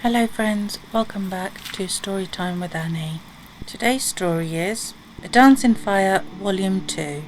Hello friends, welcome back to Storytime with Annie. Today's story is A Dance in Fire Volume 2.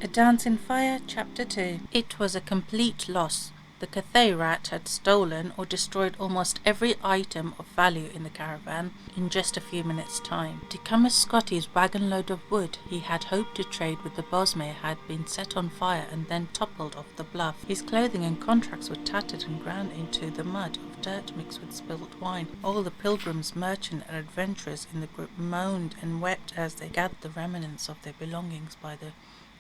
A Dance in Fire Chapter 2. It was a complete loss. The Cathay rat had stolen or destroyed almost every item of value in the caravan in just a few minutes' time. Tecumseh Scotty's wagon load of wood he had hoped to trade with the Bosmere had been set on fire and then toppled off the bluff. His clothing and contracts were tattered and ground into the mud of dirt mixed with spilt wine. All the pilgrims, merchants and adventurers in the group moaned and wept as they gathered the remnants of their belongings by the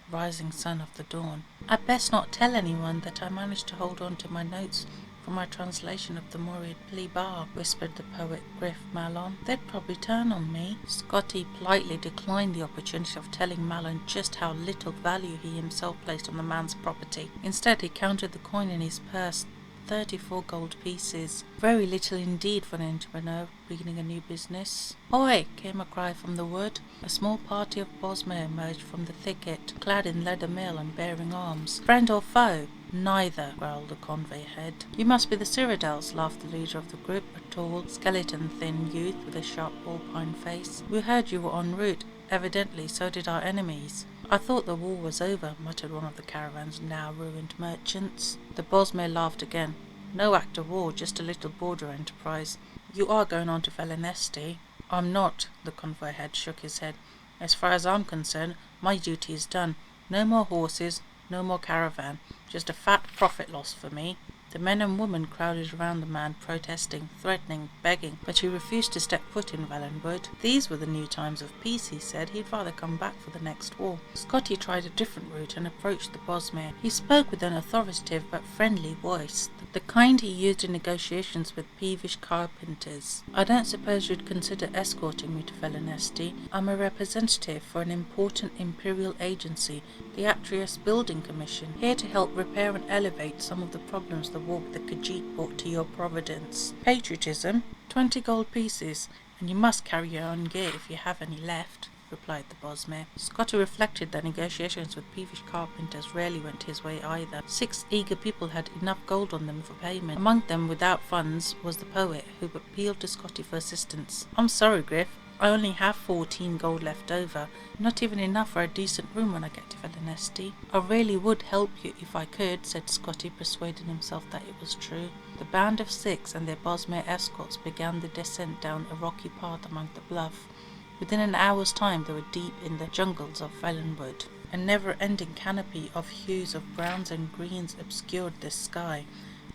rising sun of the dawn. I'd best not tell anyone that I managed to hold on to my notes from my translation of the Moread Plea Bar, whispered the poet Griff Mallon. They'd probably turn on me. Scotty politely declined the opportunity of telling Mallon just how little value he himself placed on the man's property. Instead, he counted the coin in his purse, 34 gold pieces. Very little indeed for an entrepreneur beginning a new business. "Oi!" came a cry from the wood. A small party of Bosmere emerged from the thicket, clad in leather mail and bearing arms. "Friend or foe?" "Neither," growled the convoy head. "You must be the Cyrodiils," laughed the leader of the group, a tall, skeleton-thin youth with a sharp vulpine face. "We heard you were en route. Evidently so did our enemies." "I thought the war was over," muttered one of the caravan's now ruined merchants. The Bosmere laughed again. "No act of war, just a little border enterprise. You are going on to Felinesti?" "I'm not," the convoy head shook his head. "As far as I'm concerned, my duty is done. No more horses, no more caravan. Just a fat profit loss for me." The men and women crowded around the man, protesting, threatening, begging, but he refused to step foot in Valenwood. These were the new times of peace, he said. He'd rather come back for the next war. Scotty tried a different route and approached the Bosmere. He spoke with an authoritative but friendly voice, the kind he used in negotiations with peevish carpenters. "I don't suppose you'd consider escorting me to Felinesti. I'm a representative for an important imperial agency, the Atreus Building Commission, here to help repair and elevate some of the problems the war with the Khajiit brought to your providence." "Patriotism? 20 gold pieces, and you must carry your own gear if you have any left," replied the Bosmere. Scotty reflected that negotiations with peevish carpenters rarely went his way either. 6 eager people had enough gold on them for payment. Among them, without funds, was the poet, who appealed to Scotty for assistance. "I'm sorry, Griff. I only have 14 gold left over, not even enough for a decent room when I get to Felinesti." "I really would help you if I could," said Scotty, persuading himself that it was true. The band of 6 and their Bosmere escorts began the descent down a rocky path among the bluff. Within an hour's time they were deep in the jungles of Valenwood. A never-ending canopy of hues of browns and greens obscured the sky.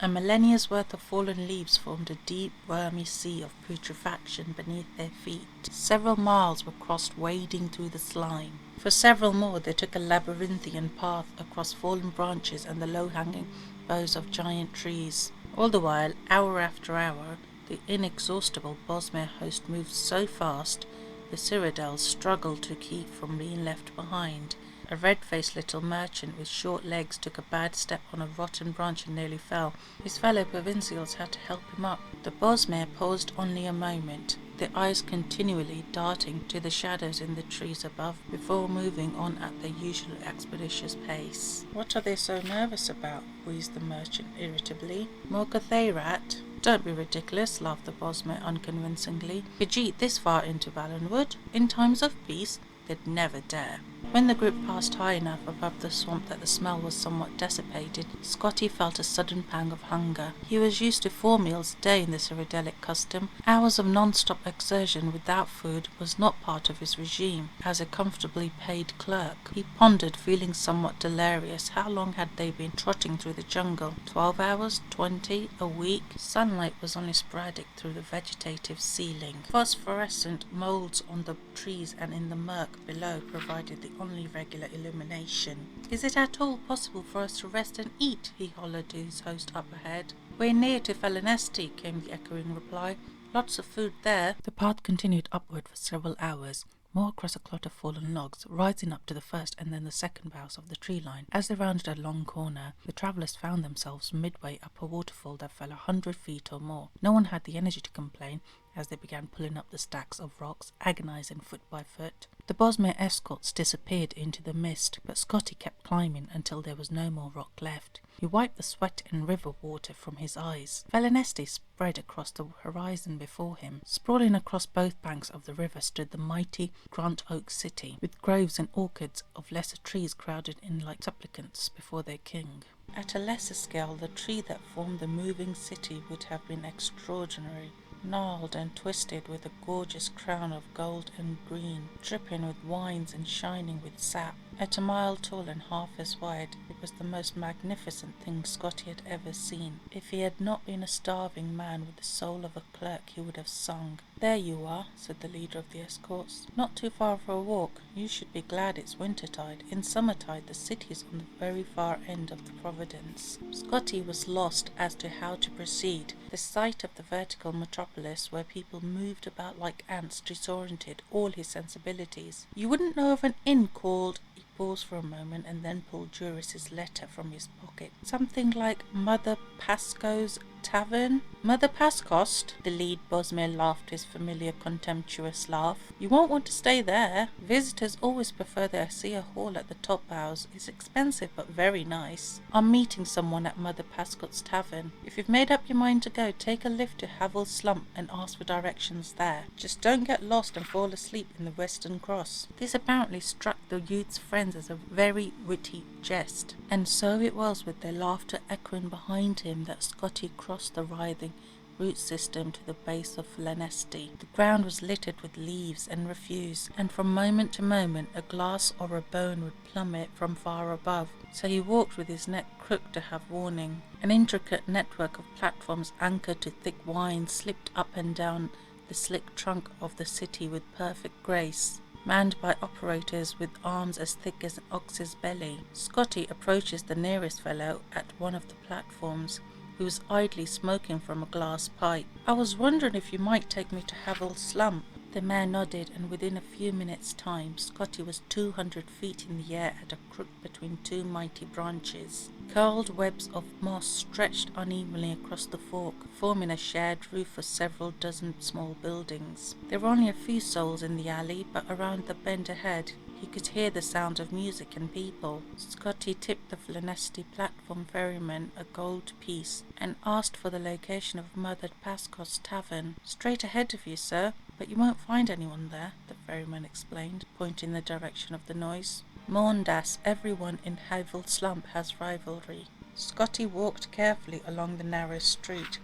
A millennia's worth of fallen leaves formed a deep, wormy sea of putrefaction beneath their feet. Several miles were crossed wading through the slime. For several more they took a labyrinthian path across fallen branches and the low-hanging boughs of giant trees. All the while, hour after hour, the inexhaustible Bosmere host moved so fast the Cyrodiils struggled to keep from being left behind. A red-faced little merchant with short legs took a bad step on a rotten branch and nearly fell. His fellow provincials had to help him up. The Bosmere paused only a moment, their eyes continually darting to the shadows in the trees above before moving on at their usual expeditious pace. "What are they so nervous about?" wheezed the merchant irritably. "More Cathay rat?" "Don't be ridiculous," laughed the Bosmere unconvincingly. "Khajiit this far into Valenwood? In times of peace? They'd never dare." When the group passed high enough above the swamp that the smell was somewhat dissipated, Scotty felt a sudden pang of hunger. He was used to 4 meals a day in the Cyrodiilic custom. Hours of non-stop exertion without food was not part of his regime. As a comfortably paid clerk, he pondered, feeling somewhat delirious. How long had they been trotting through the jungle? 12 hours? 20? A week? Sunlight was only sporadic through the vegetative ceiling. Phosphorescent moulds on the trees and in the murk below provided the only regular illumination. "Is it at all possible for us to rest and eat?" he hollered to his host up ahead. "We're near to Felinesti," came the echoing reply. "Lots of food there." The path continued upward for several hours, more across a clot of fallen logs, rising up to the first and then the second boughs of the tree line. As they rounded a long corner, the travellers found themselves midway up a waterfall that fell 100 feet or more. No one had the energy to complain. as they began pulling up the stacks of rocks, agonizing foot by foot. The Bosmer escorts disappeared into the mist, but Scotty kept climbing until there was no more rock left. He wiped the sweat and river water from his eyes. Valinesti spread across the horizon before him. Sprawling across both banks of the river stood the mighty Grant Oak city, with groves and orchards of lesser trees crowded in like supplicants before their king. At a lesser scale, the tree that formed the moving city would have been extraordinary. Gnarled and twisted with a gorgeous crown of gold and green, dripping with wines and shining with sap. At a mile tall and half as wide, it was the most magnificent thing Scotty had ever seen. If he had not been a starving man with the soul of a clerk, he would have sung. "There you are," said the leader of the escorts. "Not too far for a walk. You should be glad it's wintertide. In summertide, the city is on the very far end of the Providence." Scotty was lost as to how to proceed. The sight of the vertical metropolis, where people moved about like ants, disoriented all his sensibilities. "You wouldn't know of an inn called—" He paused for a moment and then pulled Juris's letter from his pocket. "Something like Mother Pascoe's Tavern?" "Mother Pascost?" The lead Bosmer laughed his familiar contemptuous laugh. "You won't want to stay there. Visitors always prefer the Asea Hall at the top house. It's expensive but very nice. I'm meeting someone at Mother Pascot's Tavern. If you've made up your mind to go, take a lift to Havel Slump and ask for directions there. Just don't get lost and fall asleep in the Western Cross." This apparently struck the youth's friends as a very witty jest, and so it was with their laughter echoing behind him that Scotty crossed the writhing root system to the base of Valinesti. The ground was littered with leaves and refuse, and from moment to moment a glass or a bone would plummet from far above, so he walked with his neck crooked to have warning. An intricate network of platforms anchored to thick vines slipped up and down the slick trunk of the city with perfect grace, manned by operators with arms as thick as an ox's belly. Scotty approaches the nearest fellow at one of the platforms, who was idly smoking from a glass pipe. "I was wondering if you might take me to Havel Slump." The man nodded, and within a few minutes' time, Scotty was 200 feet in the air at a crook between two mighty branches. Curled webs of moss stretched unevenly across the fork, forming a shared roof for several dozen small buildings. There were only a few souls in the alley, but around the bend ahead, he could hear the sound of music and people. Scotty tipped the Valinesti platform ferryman a gold piece and asked for the location of Mother Pascot's Tavern. "Straight ahead of you, sir, but you won't find anyone there," the ferryman explained, pointing in the direction of the noise. "Maundas, everyone in Havel Slump has rivalry." Scotty walked carefully along the narrow street,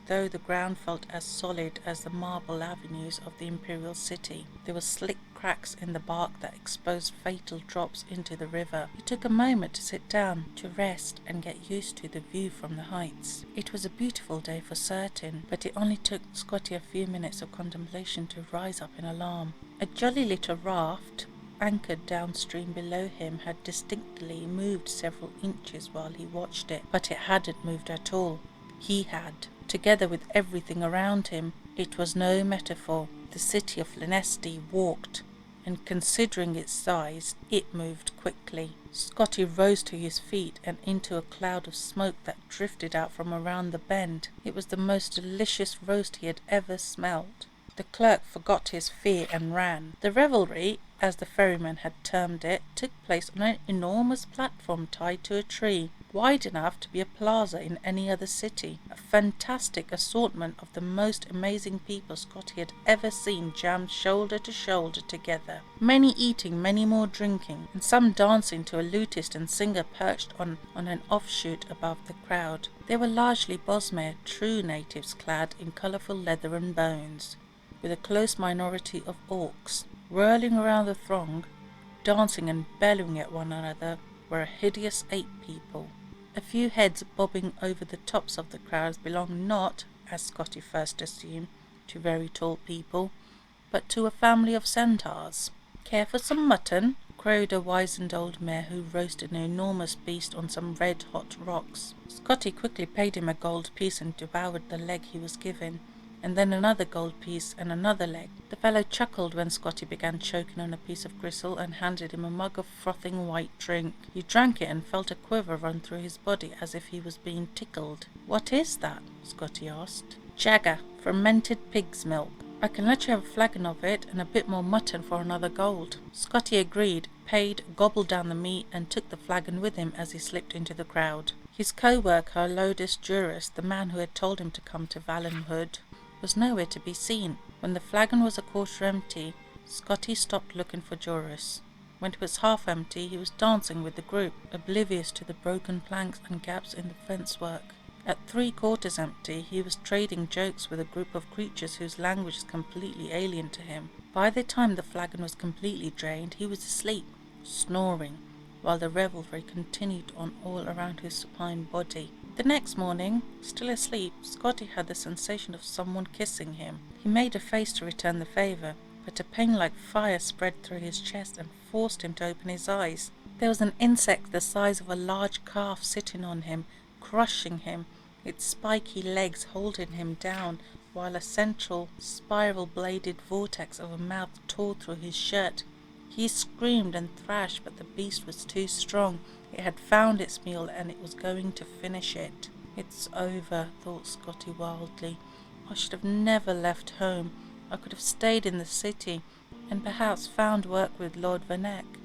though the ground felt as solid as the marble avenues of the imperial city. There were slick cracks in the bark that exposed fatal drops into the river. He took a moment to sit down, to rest and get used to the view from the heights. It was a beautiful day for certain, but it only took Scotty a few minutes of contemplation to rise up in alarm. A jolly little raft, anchored downstream below him, had distinctly moved several inches while he watched it, but it hadn't moved at all. He had. Together with everything around him, it was no metaphor. The city of Valinesti walked, and considering its size, it moved quickly. Scotty rose to his feet and into a cloud of smoke that drifted out from around the bend. It was the most delicious roast he had ever smelled. The clerk forgot his fear and ran. The revelry, as the ferryman had termed it, took place on an enormous platform tied to a tree, wide enough to be a plaza in any other city. A fantastic assortment of the most amazing people Scotty had ever seen jammed shoulder to shoulder together, many eating, many more drinking, and some dancing to a lutist and singer perched on an offshoot above the crowd. They were largely Bosmer, true natives clad in colourful leather and bones, with a close minority of orcs. Whirling around the throng, dancing and bellowing at one another, were a hideous ape people. A few heads bobbing over the tops of the crowds belonged not, as Scotty first assumed, to very tall people, but to a family of centaurs. "Care for some mutton?" crowed a wizened old mare who roasted an enormous beast on some red-hot rocks. Scotty quickly paid him a gold piece and devoured the leg he was given, and then another gold piece and another leg. The fellow chuckled when Scotty began choking on a piece of gristle and handed him a mug of frothing white drink. He drank it and felt a quiver run through his body as if he was being tickled. "What is that?" Scotty asked. "Jagger," fermented pig's milk. I can let you have a flagon of it and a bit more mutton for another gold. Scotty agreed, paid, gobbled down the meat, and took the flagon with him as he slipped into the crowd. His co-worker, Lodus Juris, the man who had told him to come to Valenhood, was nowhere to be seen. When the flagon was a quarter empty, Scotty stopped looking for Juris. When it was half empty, he was dancing with the group, oblivious to the broken planks and gaps in the fence work. At 3/4 empty, he was trading jokes with a group of creatures whose language was completely alien to him. By the time the flagon was completely drained, he was asleep, snoring, while the revelry continued on all around his supine body. The next morning, still asleep, Scotty had the sensation of someone kissing him. He made a face to return the favour, but a pain like fire spread through his chest and forced him to open his eyes. There was an insect the size of a large calf sitting on him, crushing him, its spiky legs holding him down, while a central, spiral-bladed vortex of a mouth tore through his shirt. He screamed and thrashed, but the beast was too strong. It had found its meal, and it was going to finish it. It's over, thought Scotty wildly. I should have never left home. I could have stayed in the city, and perhaps found work with Lord Vanek.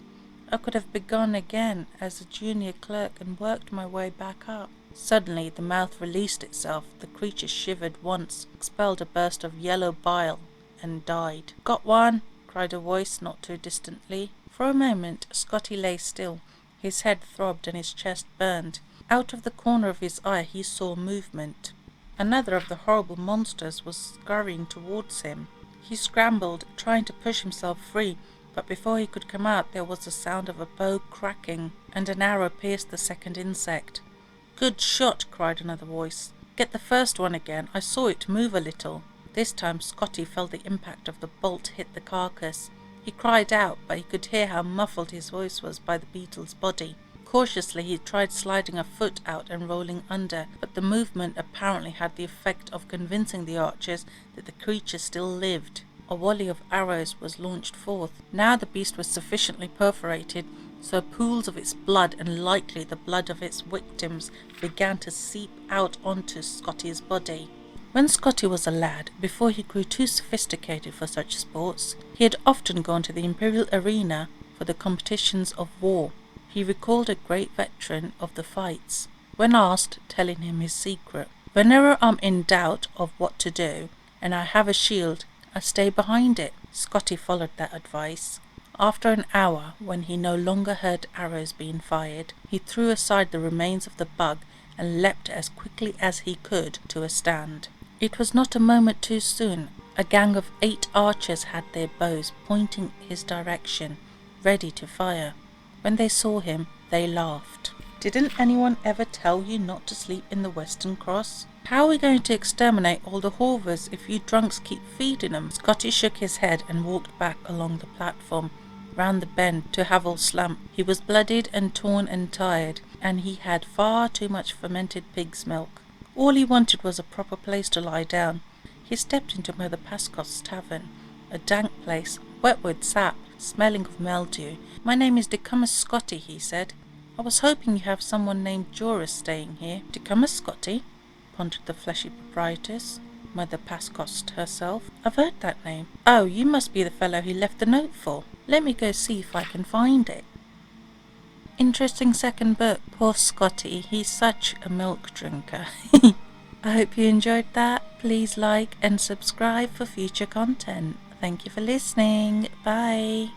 I could have begun again as a junior clerk and worked my way back up. Suddenly the mouth released itself, the creature shivered once, expelled a burst of yellow bile, and died. "Got one!" cried a voice not too distantly. For a moment Scotty lay still. His head throbbed and his chest burned. Out of the corner of his eye he saw movement. Another of the horrible monsters was scurrying towards him. He scrambled, trying to push himself free, but before he could come out there was the sound of a bow cracking, and an arrow pierced the second insect. "Good shot!" cried another voice. "Get the first one again. I saw it move a little." This time Scotty felt the impact of the bolt hit the carcass. He cried out, but he could hear how muffled his voice was by the beetle's body. Cautiously he tried sliding a foot out and rolling under, but the movement apparently had the effect of convincing the archers that the creature still lived. A volley of arrows was launched forth. Now the beast was sufficiently perforated, so pools of its blood, and likely the blood of its victims, began to seep out onto Scotty's body. When Scotty was a lad, before he grew too sophisticated for such sports, he had often gone to the Imperial Arena for the competitions of war. He recalled a great veteran of the fights, when asked, telling him his secret. "Whenever I'm in doubt of what to do, and I have a shield, I stay behind it." Scotty followed that advice. After an hour, when he no longer heard arrows being fired, he threw aside the remains of the bug and leapt as quickly as he could to a stand. It was not a moment too soon. A gang of 8 archers had their bows pointing his direction, ready to fire. When they saw him, they laughed. "Didn't anyone ever tell you not to sleep in the Western Cross? How are we going to exterminate all the Horvers if you drunks keep feeding them?" Scotty shook his head and walked back along the platform, round the bend to Havel Slump. He was bloodied and torn and tired, and he had far too much fermented pig's milk. All he wanted was a proper place to lie down. He stepped into Mother Pascot's tavern, a dank place, wet with sap, smelling of mildew. "My name is Decumus Scotty," he said. "I was hoping you have someone named Joris staying here." "Decumus Scotty?" pondered the fleshy proprietress, Mother Pascost herself. "I've heard that name. Oh, you must be the fellow he left the note for. Let me go see if I can find it." Interesting second book. Poor Scotty, he's such a milk drinker. I hope you enjoyed that. Please like and subscribe for future content. Thank you for listening. Bye.